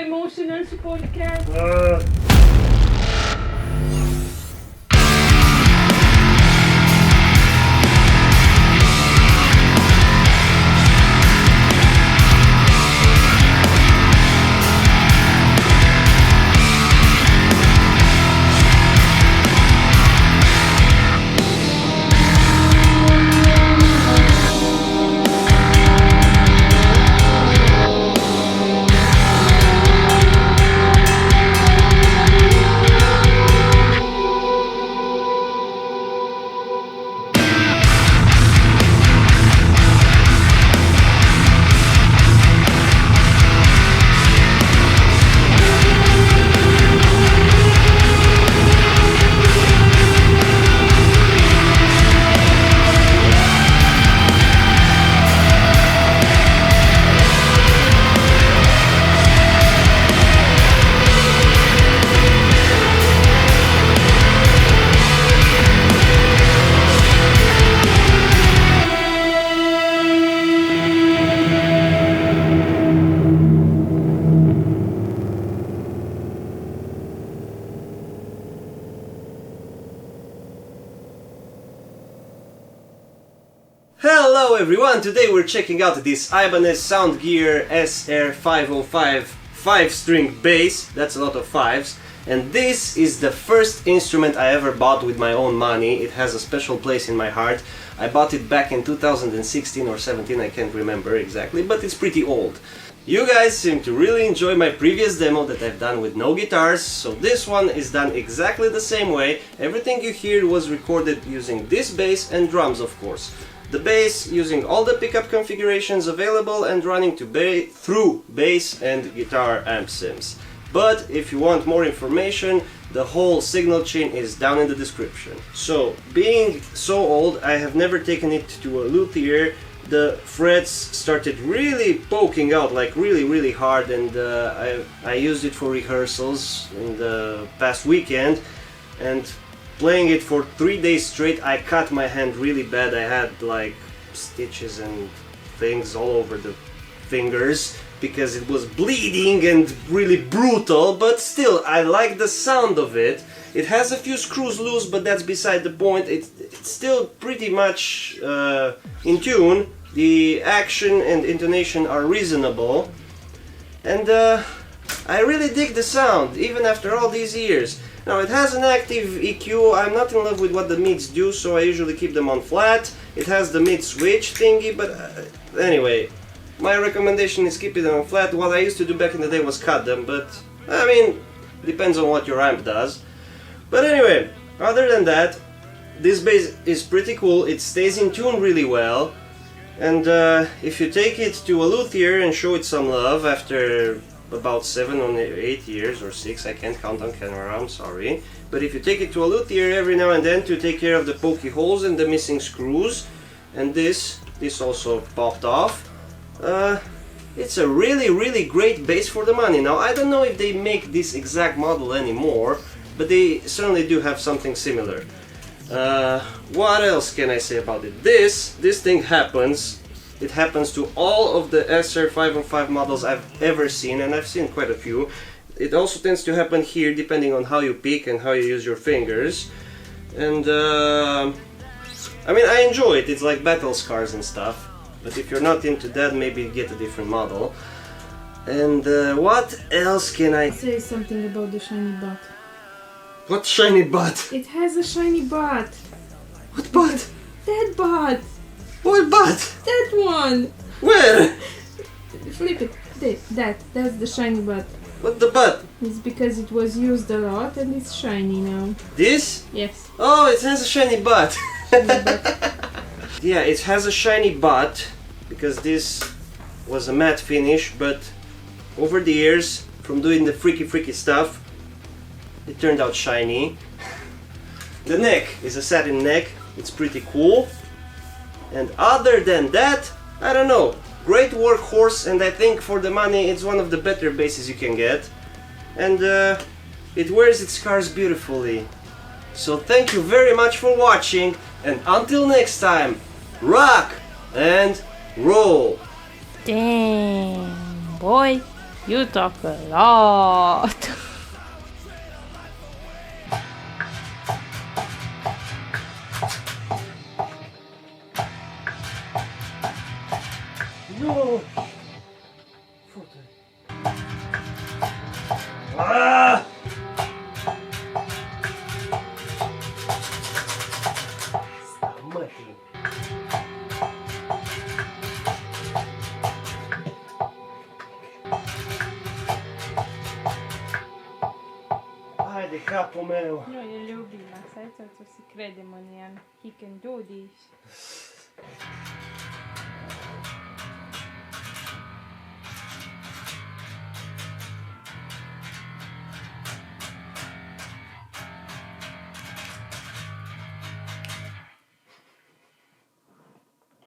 emotional support cat. Hello everyone, today we're checking out this Ibanez Soundgear SR505 5-string bass. That's a lot of fives. And this is the first instrument I ever bought with my own money. It has a special place in my heart. I bought it back in 2016 or 17, I can't remember exactly, but it's pretty old. You guys seem to really enjoy my previous demo that I've done with no guitars, so this one is done exactly the same way. Everything you hear was recorded using this bass and drums, of course. The bass using all the pickup configurations available and running through bass and guitar amp sims. But if you want more information, the whole signal chain is down in the description. So, being so old, I have never taken it to a luthier. The frets started really poking out, like really hard, and I used it for rehearsals in the past weekend, and playing it for 3 days straight, I cut my hand really bad. I had like stitches and things all over the fingers because it was bleeding and really brutal, but still I like the sound of it. It has a few screws loose, but that's beside the point. It's still pretty much in tune. The action and intonation are reasonable, and I really dig the sound even after all these years. Now, it has an active EQ. I'm not in love with what the mids do, so I usually keep them on flat. It has the mid switch thingy, but anyway, my recommendation is keep it on flat. What I used to do back in the day was cut them, but I mean, depends on what your amp does. But anyway, other than that, this bass is pretty cool. It stays in tune really well, and if you take it to a luthier and show it some love after about 7 or 8 years or 6, I can't count on camera, I'm sorry. But if you take it to a luthier every now and then to take care of the pokey holes and the missing screws, and this also popped off, it's a really great bass for the money. Now, I don't know if they make this exact model anymore, but they certainly do have something similar. What else can I say about it? This thing happens. It happens to all of the SR505 models I've ever seen, and I've seen quite a few. It also tends to happen here depending on how you pick and how you use your fingers. And I mean, I enjoy it. It's like battle scars and stuff. But if you're not into that, maybe get a different model. And what else can I say? Something about the shiny butt. What shiny butt? It has a shiny butt. What butt? That butt. What butt? That one! Where? Flip it. That's the shiny butt. What the butt? It's because it was used a lot and it's shiny now. This? Yes. Oh, it has a shiny butt. Shiny butt. Yeah, it has a shiny butt because this was a matte finish, but over the years, from doing the freaky stuff, it turned out shiny. The neck is a satin neck. It's pretty cool. And other than that, I don't know, great workhorse, and I think for the money it's one of the better basses you can get. And it wears its scars beautifully. So thank you very much for watching, and until next time, rock and roll! Damn, boy! You talk a lot. No! Ah! Mătii. Hai de capul meu. Nu, el iubi, lasă-i să se credem în el. He can do this.